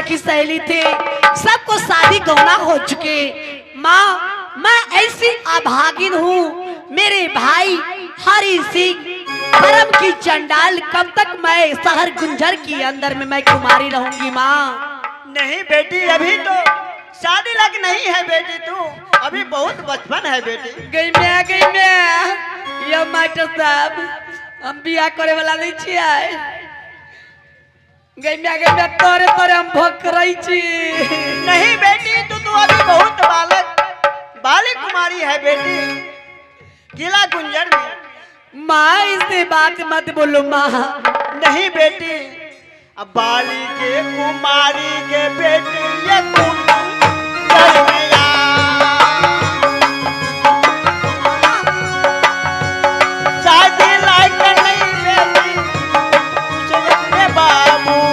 सखी सहेली थे, सबको शादी गौना हो चुके। माँ मैं ऐसी अभागिन हूँ, मेरे भाई हरि सिंह धर्म की चंडाल, कब तक मैं शहर गुंजर की अंदर में मैं कुमारी रहूंगी माँ? नहीं बेटी, अभी तो शादी लग नहीं है बेटी, तू अभी बहुत बचपन है बेटी। गई मैं ये मास्टर साहब हम बिया करे वाला नहीं छियै। गई मैं तोरे हम भोग रही छी। नहीं बेटी, तू अभी बहुत बालिक कुमारी है बेटी, किला गुंजर में। माँ इससे बात मत बोलो माँ। नहीं बेटी, अब बाली के कुमारी के बेटी ये गुंजर में शादी लायक नहीं बेटी, तुझे अपने बाबू।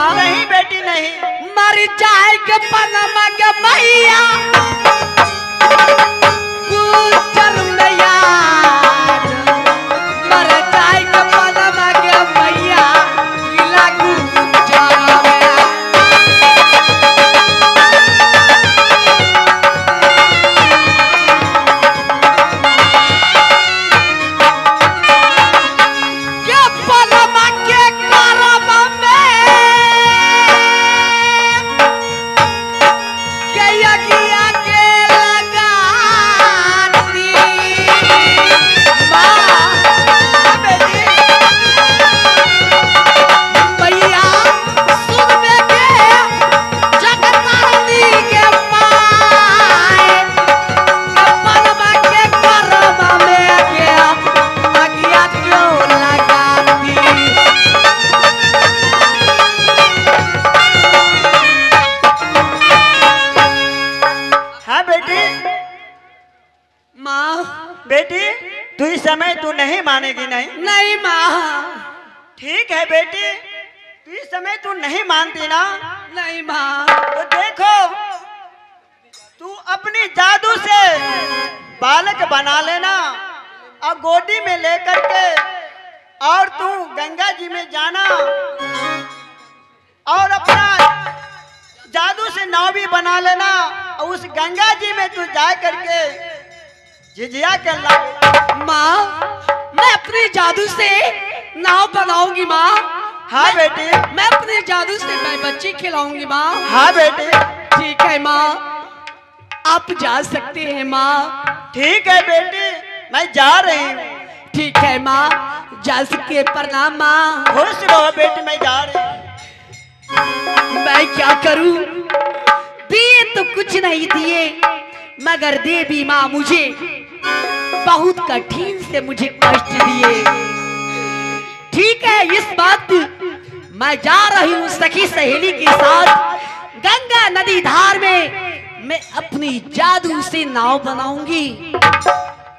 नहीं बेटी नहीं, मर जाएगा पनमा के मैया गुजर में यार, मर जाएगा पनमा के मैया किला गुजर में। के पनमा के करम में बेटी, तू इस समय तू नहीं मानेगी। नहीं माँ। ठीक है बेटी, तू इस समय तू नहीं मानती ना। नहीं माँ। तो देखो, तू अपनी जादू से बालक बना लेना और गोदी में लेकर के और तू गंगा जी में जाना और अपना जादू से नाव भी बना लेना और उस गंगा जी में तू जा करके झिझिया कर ला। माँ मैं अपने जादू से नाव बनाऊंगी माँ। हाँ बेटी। मैं अपने जादू से मैं बच्चे खिलाऊंगी माँ। हाँ बेटी। ठीक है माँ, आप जा सकते हैं माँ। ठीक है बेटी, मैं जा रही हूँ। ठीक है माँ, जा सके प्रणाम माँ। खुश रहो बेटी, मैं जा रही हूँ। मैं क्या करूँ, दिए तो कुछ नहीं दिए, मगर देवी माँ मुझे बहुत कठिन से मुझे कष्ट दिए। ठीक है, इस बात मैं जा रही हूँ सखी सहेली के साथ गंगा नदी धार में। मैं अपनी जादू से नाव बनाऊंगी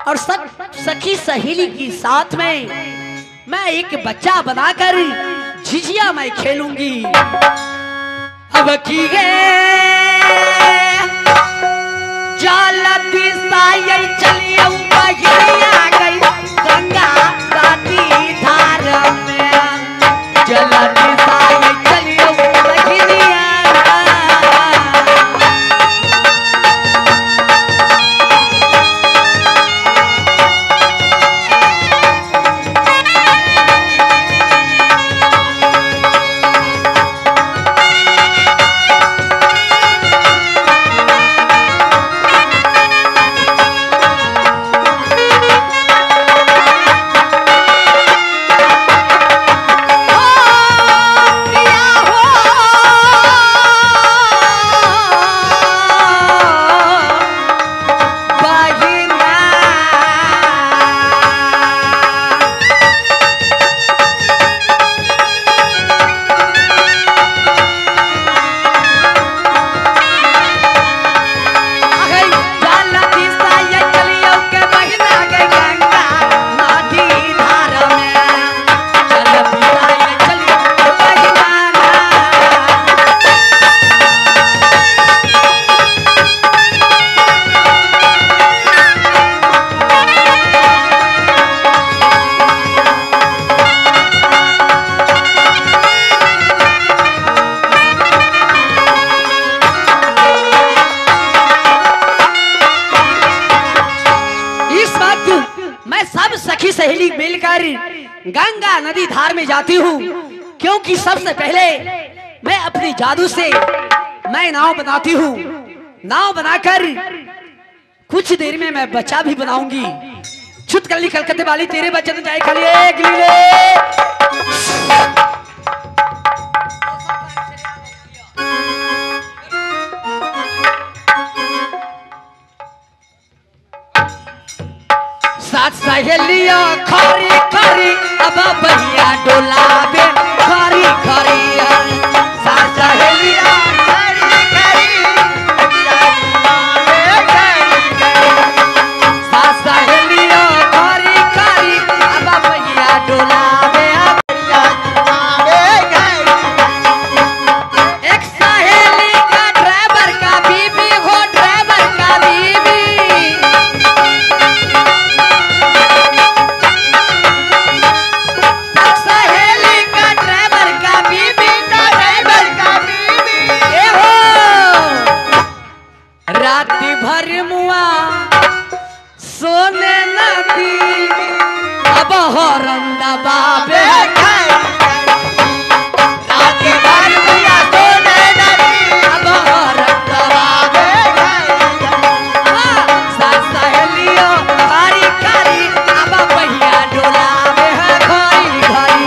और सखी सहेली के साथ में मैं एक बच्चा बनाकर झिझिया मैं खेलूंगी। अब की जलती साई चलिए आ गई गंगा नदी धार में। जलती साई चलिए गंगा नदी धार में जाती हूँ, क्योंकि सबसे पहले मैं अपनी जादू से मैं नाव बनाती हूँ। नाव बनाकर कुछ देर में मैं बच्चा भी बनाऊंगी। छुटकली कलकत्ते वाली तेरे बच्चे तो जाए खाली एक लीले। साथ सहेलिया खरी खरी अब भैया डोलावे खरी खरी। साथ सहेलिया खरी खरी साथ सहेलिया खरी खरी अब भैया डोलावे। एक सहेली का ड्राइवर का बीबी हो, ड्राइवर का बीबी। राती भर मुआ सोने नदी अब हॉर्न दबावे। राती भर मुआ सोने नदी अब हॉर्न दबावे। साथ सहेलियों कारी कारी अब भैया डोलावे घरी घरी।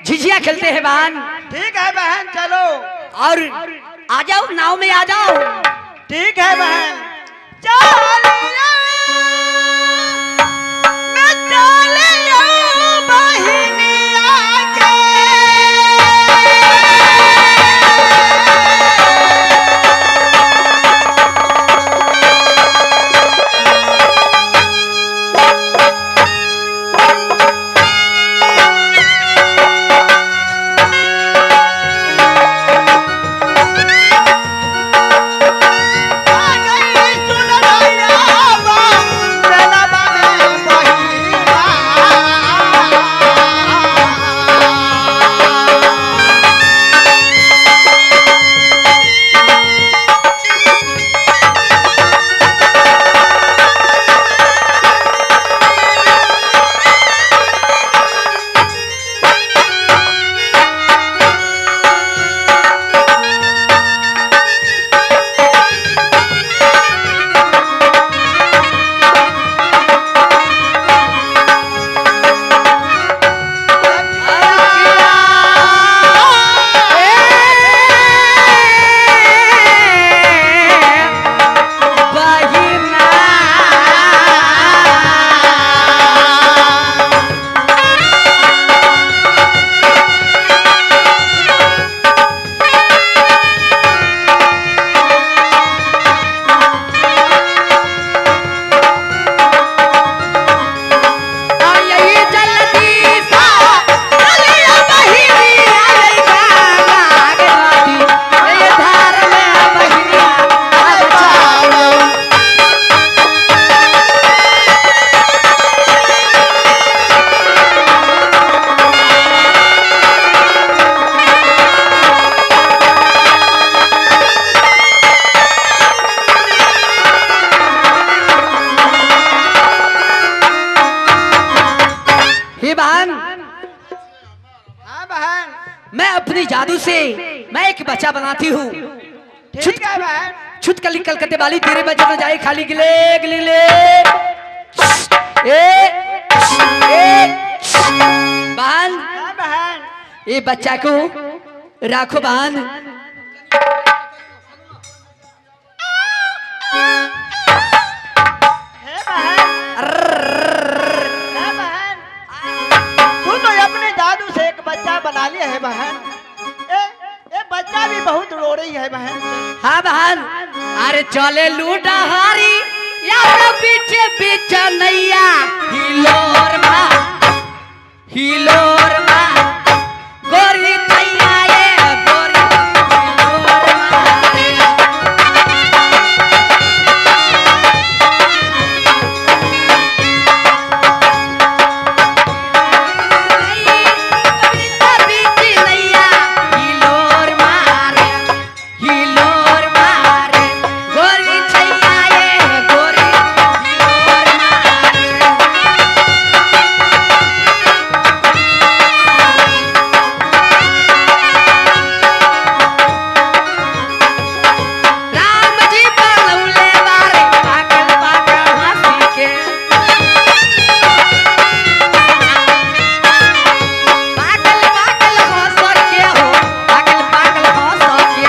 झिझिया खेलते हैं बहन। ठीक है बहन, चलो। और आ जाओ, नाव में आ जाओ। ठीक है बहन। चलिया मैं चलिया बहिनिया के। मैं अपनी जादू से मैं एक बच्चा बनाती हूँ। ठीक है बहन। छुटकली कलकत्ते वाली तेरे बच्चे तो जाए खाली गिले गिले। बहन हाँ बहन। ये बच्चा को राखो बहन। हे बहन, तू तो अपने जादू से एक बच्चा बना लिया है बहन। ए बच्चा भी बहुत रो रही है बहन। हाँ बहन। अरे चले लूटा हारी या तो पीछे पीछे नैया हिलोर माँ गोरी चैया ये गोरी हिलोर मारे गोरी चैया ये गोरी हिलोर मारे। राम जी बलौले बारे पागल पागल हंसी के पागल पागल हंस के हो पागल पागल हंस के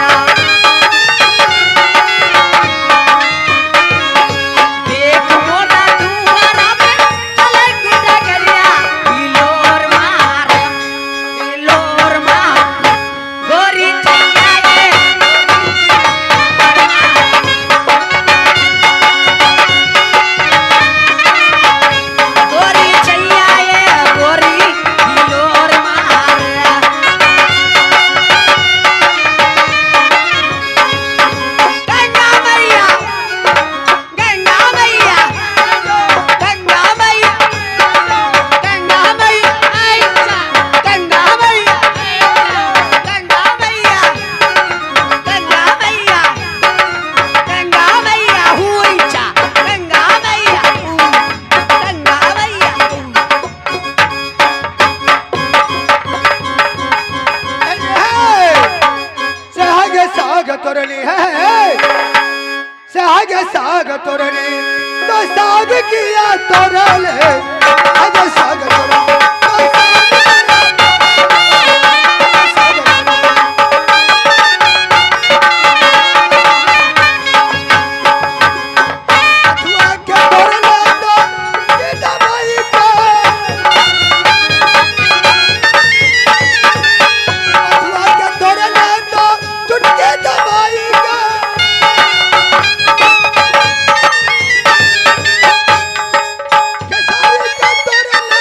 देख मोटा दुआरा पे चले गुड्डा गरिया हिलोर मार गोरी चैया ये गोरी चैया ये गोरी हिलोर मार। गंगा मैया गंगा मैया गंगा मैया गंगा मैया ऐसा गंगा मैया गंगा मैया गंगा मैया गंगा मैया हुई चा गंगा मैया गंगा मैया। सहागे साग तोरली है सहागे साग तोरली तो साग किया तोरल है आगे साग तोरली अथुआ के तोरले तो के दवाई का अथुआ के तोरले तो चुटके दवाई का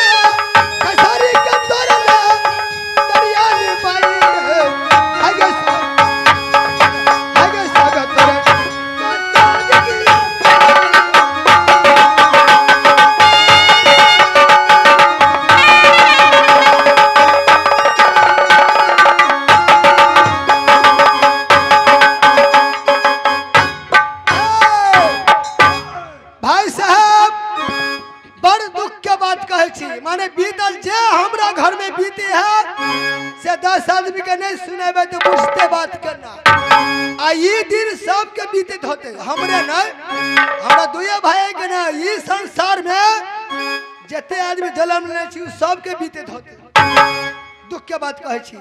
खेसारी के तोरले दरिया में पाई है आगे साग तोरले तो साग किया भाई साहब बड़ दुख के बात कहे छी माने बीतल जे हमरा घर में बीती है से 10 आदमी के नहीं सुनेबे तो बुझते बात करना आ ये दिन सबके बीतित होते हमरे नहीं हमरा दुए भाई के ना ये संसार में जते आदमी जन्म लेने छी सबके बीतित होते दुख के बात कहे छी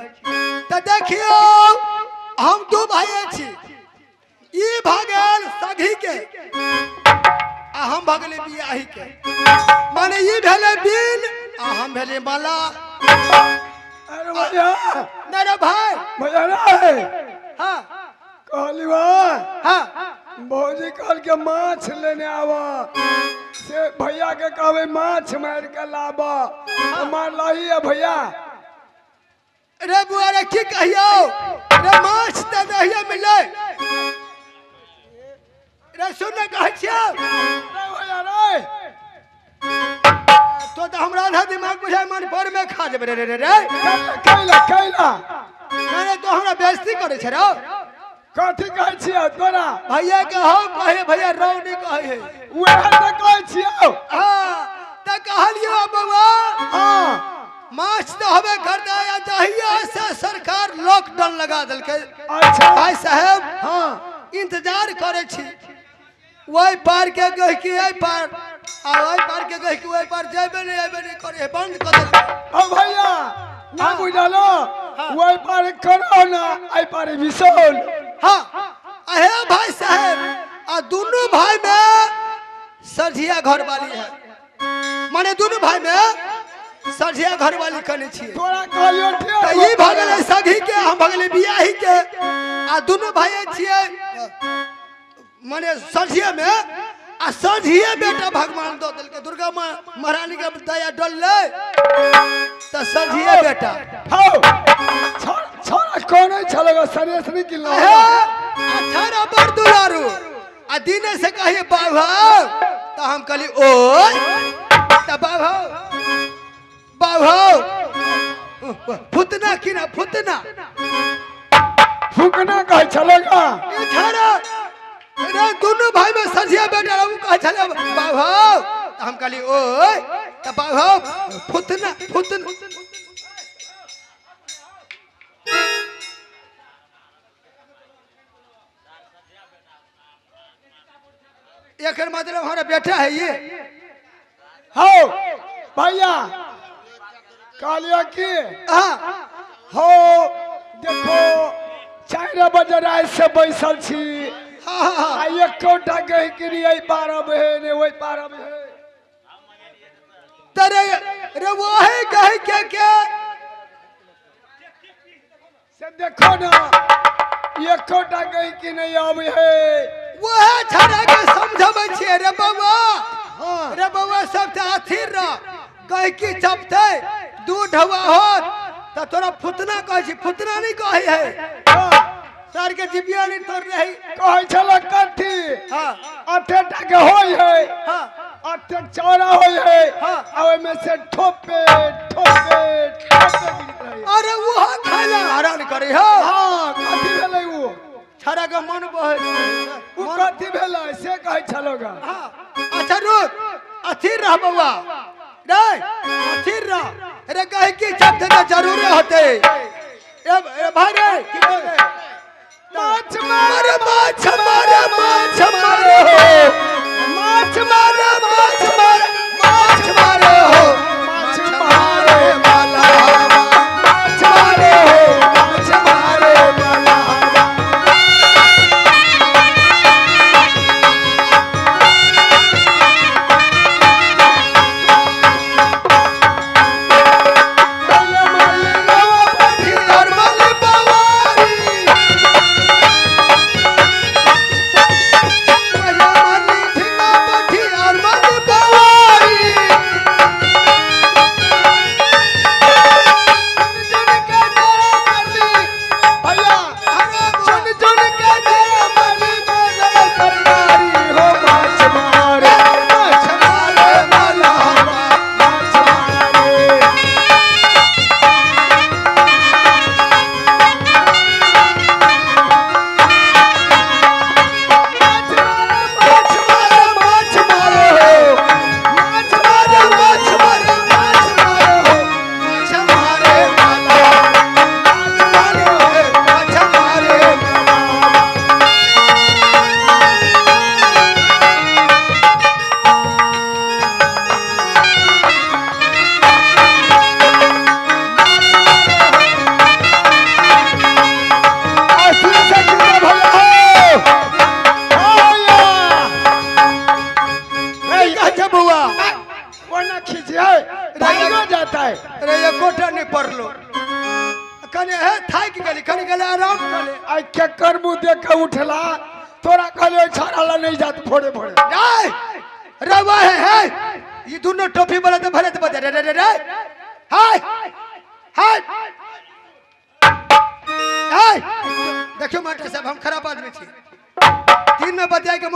तो देखियो हम दो भाई छी ई भागल सगी के आ हम भगले बियाही के माने ई भेले बिन आ हम भेले माला। अरे भैया मेरा भाई भैया रे हाँ कहली बा हाँ भौजी कल के माछ लेने आवा से भैया के कहवे माछ मार के लाबा हमार लाही है भैया। रे बुआ रे की कहियो रे माछ त नहीं मिले रे सुन कहै छियो रे भैया रे तो हमरा आधा दिमाग बुझाय मन पर में खा जेबे रे रे रे कैला मैंने तो हमरा बेइज्जती करे छ रे कथी कहै छियै तोरा भैया के हो कहे भैया रौ नहीं कहे है उहे त कहै छियै हां त कहलियो बउआ हां माछ तो हमें करता या चाहिए से सरकार लॉकडाउन लगा दल के। अच्छा भाई साहब हाँ इंतजार करे छी वही पार के गई कि यही पार आवाज पार के कह कि ओए पार जाबे नहीं करे बंद कर दे। ओ भैया ना बुझलो वही पार करो ना आई पार विशोल। हां अहे भाई साहब आ दोनों भाई में सझिया घर वाली है, माने दोनों भाई में सझिया घर वाली कने छी। तोरा कहलियो तो ई भगले सगी के हम भगले बियाही के आ दोनों भाई छिए माने सझिया में आ सझिए बेटा भगवान दो दिल के दुर्गा महारानी के दया डल ले तो सझिए बेटा हो छोरा कोन चलेगा सनेस नहीं किलो है 18 बर दुलारू आ दिने से कहिए बाबा तो हम कहली ओए तो बाबा फुतना की ना फुतना फुकना कह चलेगा 18 रे दोनों भाई में सझिया बेटा रहू कह चले बाबा हम कहली ओए तो बाबा फुतना एकर मतलब हमारा बेटा है ये। हो भैया कहलियो कि हां हो देखो 4 बजे रात से बैसल छी आ एक कोटा कह के नहीं 12 बजे ने वही 12 बजे तरे रे वो है कह के से देखो ना एक कोटा कह के नहीं आवे है वो है छड़ा के समझबै छिए रे बाबा। हां रे बाबा सब त अथीर र कह की चपते दूध हवा होत त तोरा फुतना कह छी फुतना नहीं कहे है सर के जिबिया नहीं तोड़ रही कह चला कथी। हां अठे टके होई है हां अठे चौरा होई है हाँ। आवे में से ठोपे गिरत रही। अरे वो खाला हरान करे हो। हां कथी भेलै वो छड़ा के मन बहे वो कथी भेलै से कह चलोगा। हां अच्छा रुक अथीर रह बाबा रे अथीर रह रे कह की चपते त जरूर होते ए भाई रे की बोले माछ मारे माछ मारे माछ मारे माछ मारे माछ मारे माछ मारे हो माछ मारे वाला माछ मारे हो माछ मारे वाला अरे ये कोठा नहीं पड़लो कने है थाई की गली कने गले आराम करे आई के करबू देख के उठला तोरा कहले छाड़ाला नहीं जात फोड़े फोड़े रे रवा है ये दोनों टोपी वाला तो भले तो बता रे रे रे हाय हाय हाय देखियो मास्टर साहब हम खराब आदमी छी 3 में बताए के